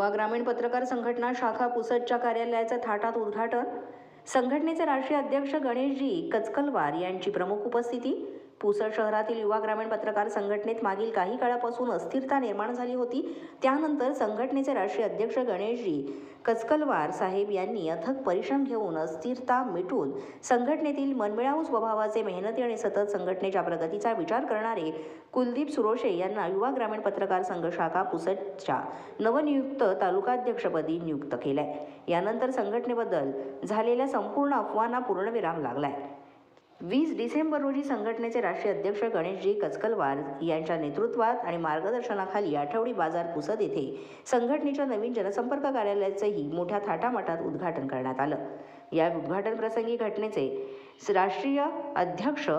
युवा ग्रामीण पत्रकार संघटना शाखा पुसदच्या कार्यालयाचं थाटात उद्घाटन। संघटनेचे राष्ट्रीय अध्यक्ष गणेशजी कचकलवार यांची प्रमुख उपस्थिती। पुसद शहरातील युवा ग्रामीण पत्रकार संघटनेत मागील काही काळापासून अस्थिरता निर्माण झाली होती। त्यानंतर संघटनेचे राष्ट्रीय अध्यक्ष गणेशजी कचकलवार साहेब यांनी अथक परिश्रम घेऊन अस्थिरता मिटवून संघटनेतील मनमिळावू स्वभावाचे, मेहनती आणि सतत संघटनेच्या प्रगतीचा विचार करणारे कुलदीप सुरोशे यांना युवा ग्रामीण पत्रकार संघ शाखा पुसदच्या नवनियुक्त तालुकाध्यक्षपदी नियुक्त केलंय। यानंतर संघटनेबद्दल झालेल्या संपूर्ण अफवांना पूर्णविराम लागलाय। 20 डिसेंबर रोजी संघटनेचे राष्ट्रीय अध्यक्ष गणेशजी कचकलवार यांच्या नेतृत्वात आणि मार्गदर्शनाखाली आठवडी बाजार पुसद येथे संघटनेच्या नवीन जनसंपर्क कार्यालयाचेही मोठ्या थाटामाटात उद्घाटन करण्यात आलं। या उद्घाटन प्रसंगी घटनेचे राष्ट्रीय अध्यक्ष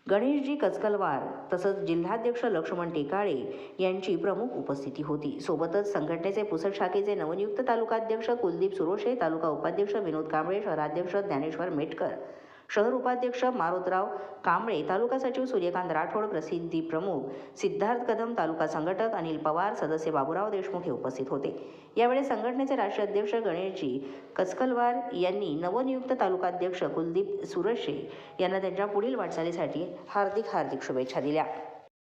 गणेशजी कचकलवार तसंच जिल्हाध्यक्ष लक्ष्मण टेकाळे यांची प्रमुख उपस्थिती होती। सोबतच संघटनेचे पुसद शाखेचे नवनियुक्त तालुकाध्यक्ष कुलदीप सुरोशे, तालुका उपाध्यक्ष विनोद कांबळे, शहराध्यक्ष ज्ञानेश्वर मेटकर, शहर उपाध्यक्ष मारोतराव कांबळे, तालुका सचिव सूर्यकांत राठोड, प्रसिद्धी प्रमुख सिद्धार्थ कदम, तालुका संघटक अनिल पवार, सदस्य बाबूराव देशमुख हे उपस्थित होते। यावेळी संघटनेचे राष्ट्रीय अध्यक्ष गणेशजी कचकलवार यांनी नवनियुक्त तालुकाध्यक्ष कुलदीप सुरोशे यांना त्यांच्या पुढील वाटचालीसाठी हार्दिक शुभेच्छा दिल्या।